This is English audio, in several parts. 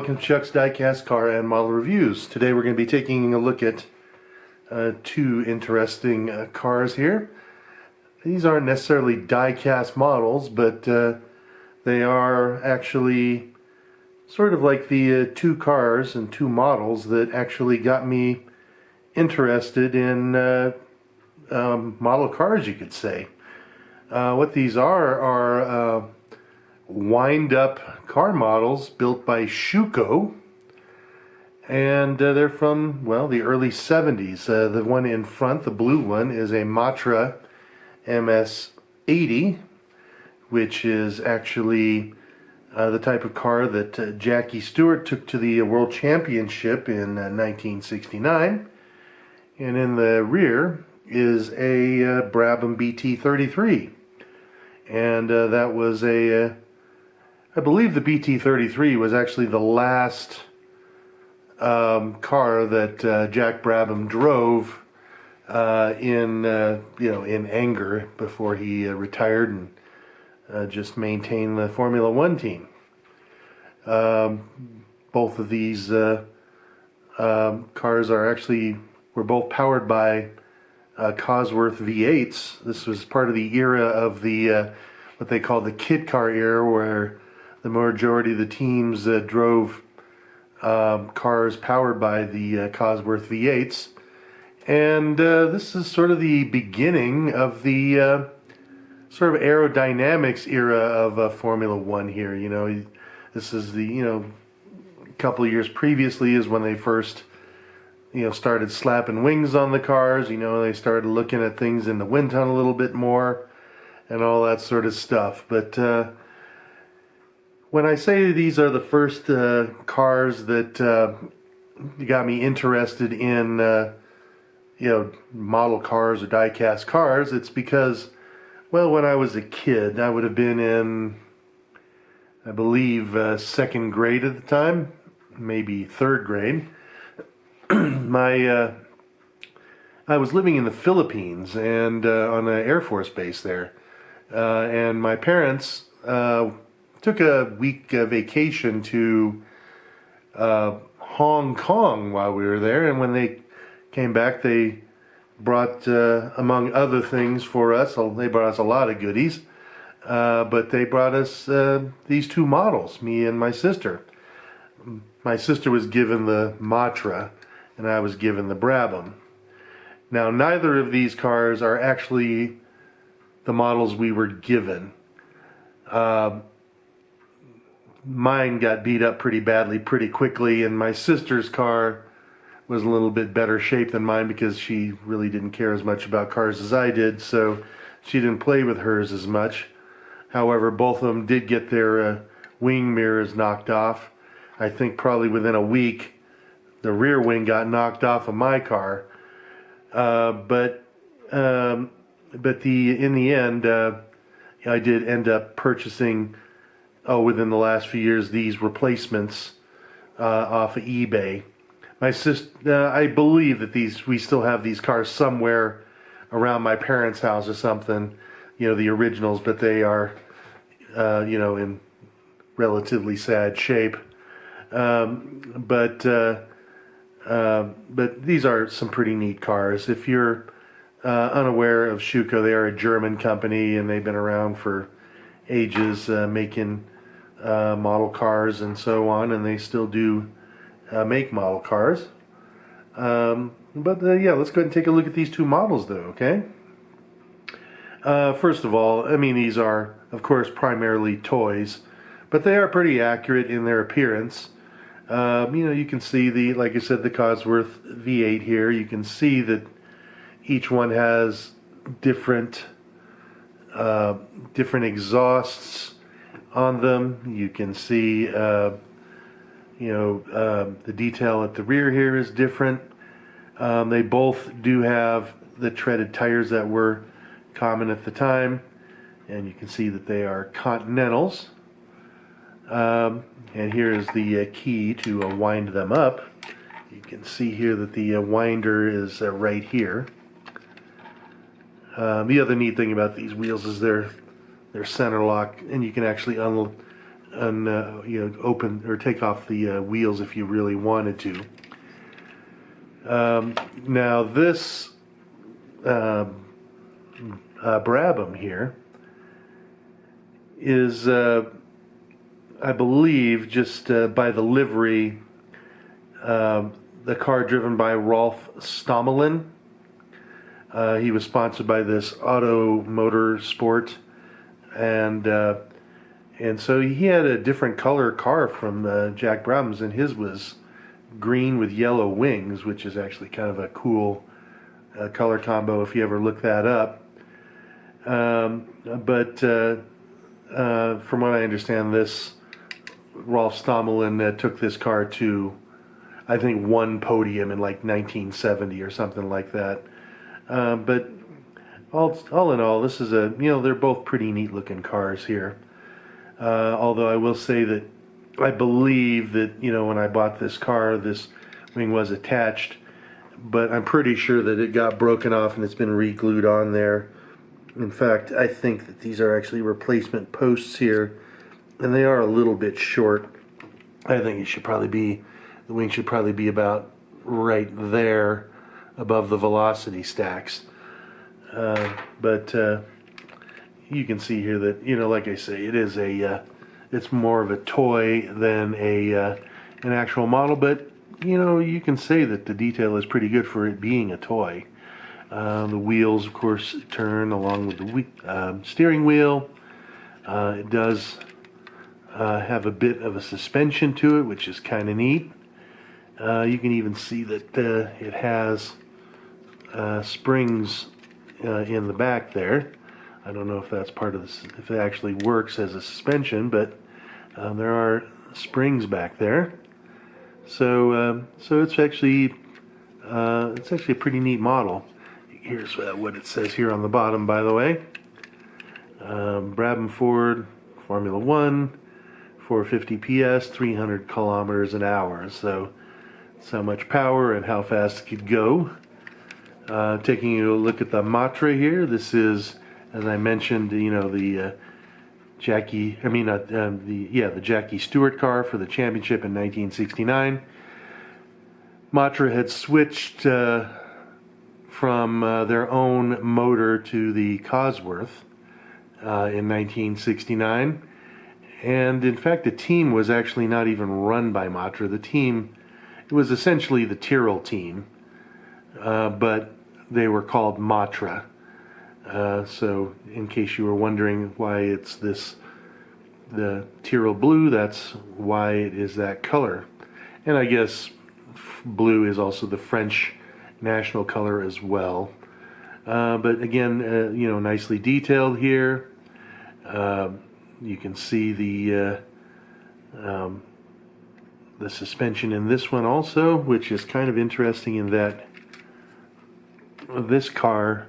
welcome to Chuck's Diecast Car and Model Reviews. Today we're going to be taking a look at two interesting cars here. These aren't necessarily die-cast models, but they are actually sort of like the two cars and two models that actually got me interested in model cars, you could say. What these are wind-up car models built by Schuco, and they're from, well, the early 70s. The one in front, the blue one, is a Matra MS80, which is actually the type of car that Jackie Stewart took to the World Championship in 1969. And in the rear is a Brabham BT43. And that was I believe the BT43 was actually the last car that Jack Brabham drove in anger before he retired and just maintained the Formula One team. Both of these cars were both powered by Cosworth V8s. This was part of the era of the what they call the kit car era, where the majority of the teams drove cars powered by the Cosworth V8s. And this is sort of the beginning of the sort of aerodynamics era of Formula One here. You know, this is the, a couple of years previously is when they first, started slapping wings on the cars. They started looking at things in the wind tunnel a little bit more and all that sort of stuff. But when I say these are the first cars that got me interested in, model cars or die-cast cars, it's because, well, when I was a kid, I would have been in, I believe, second grade at the time, maybe third grade. I was living in the Philippines and on an Air Force base there, and my parents took a week vacation to Hong Kong while we were there, and when they came back, they brought, among other things for us, they brought us a lot of goodies, but they brought us these two models, me and my sister. My sister was given the Matra, and I was given the Brabham. Now, neither of these cars are actually the models we were given. Mine got beat up pretty badly pretty quickly, and my sister's car was a little bit better shape than mine because she really didn't care as much about cars as I did, so she didn't play with hers as much. However, both of them did get their wing mirrors knocked off. I think probably within a week the rear wing got knocked off of my car. But in the end, I did end up purchasing, within the last few years, these replacements off of eBay. My sister, I believe that we still have these cars somewhere around my parents' house or something, the originals, but they are, in relatively sad shape. But these are some pretty neat cars. If you're unaware of Schuco, they are a German company, and they've been around for ages, making model cars and so on, and they still do make model cars. But let's go ahead and take a look at these two models, though, okay? First of all, these are, of course, primarily toys, but they are pretty accurate in their appearance. You can see like I said, the Cosworth V8 here. You can see that each one has different exhausts on them. You can see, the detail at the rear here is different. They both do have the treaded tires that were common at the time, and you can see that they are Continentals. And here is the key to wind them up. You can see here that the winder is right here. The other neat thing about these wheels is they're center lock, and you can actually open or take off the wheels if you really wanted to. Now this Brabham here is, I believe, just by the livery, the car driven by Rolf Stommelin. He was sponsored by this Auto Motor Sport, and so he had a different color car from Jack Brabham's, and his was green with yellow wings, which is actually kind of a cool color combo if you ever look that up. But from what I understand, this Rolf Stommelin took this car to, I think, one podium in like 1970 or something like that. But all in all, this is they're both pretty neat looking cars here. Although I will say that I believe that, when I bought this car, this wing was attached, but I'm pretty sure that it got broken off and it's been re-glued on there. In fact, I think that these are actually replacement posts here, and they are a little bit short. I think the wing should probably be about right there above the velocity stacks. But you can see here that, like I say, it is it's more of a toy than an actual model, but you can say that the detail is pretty good for it being a toy. The wheels, of course, turn along with the steering wheel. It does have a bit of a suspension to it, which is kind of neat. You can even see that it has springs in the back there. I don't know if that's part of this, if it actually works as a suspension, but there are springs back there. So it's actually a pretty neat model. Here's what it says here on the bottom, by the way. Brabham Ford, Formula 1, 450 PS, 300 kilometers an hour. So that's how much power and how fast it could go. Taking a look at the Matra here, this is, as I mentioned, the the Jackie Stewart car for the championship in 1969. Matra had switched from their own motor to the Cosworth in 1969, and in fact the team was actually not even run by Matra. It was essentially the Tyrrell team, but they were called Matra. So in case you were wondering why it's the Tyrrell blue, that's why it is that color. And I guess blue is also the French national color as well. But again, nicely detailed here. You can see the suspension in this one also, which is kind of interesting in that this car,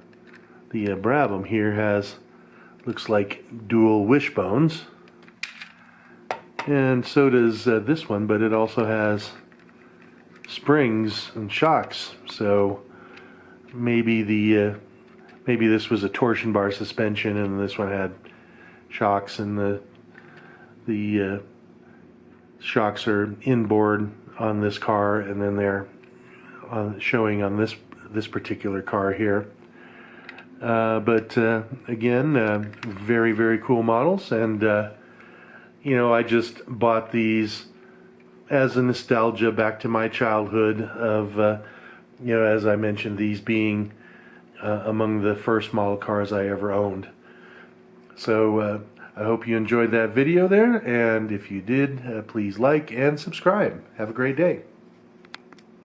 the Brabham here, looks like dual wishbones, and so does this one, but it also has springs and shocks. So maybe this was a torsion bar suspension, and this one had shocks, and the shocks are inboard on this car, and then they're showing on this particular car here. But again, very, very cool models, and I just bought these as a nostalgia back to my childhood of, as I mentioned, these being among the first model cars I ever owned. So I hope you enjoyed that video there, and if you did, please like and subscribe. Have a great day.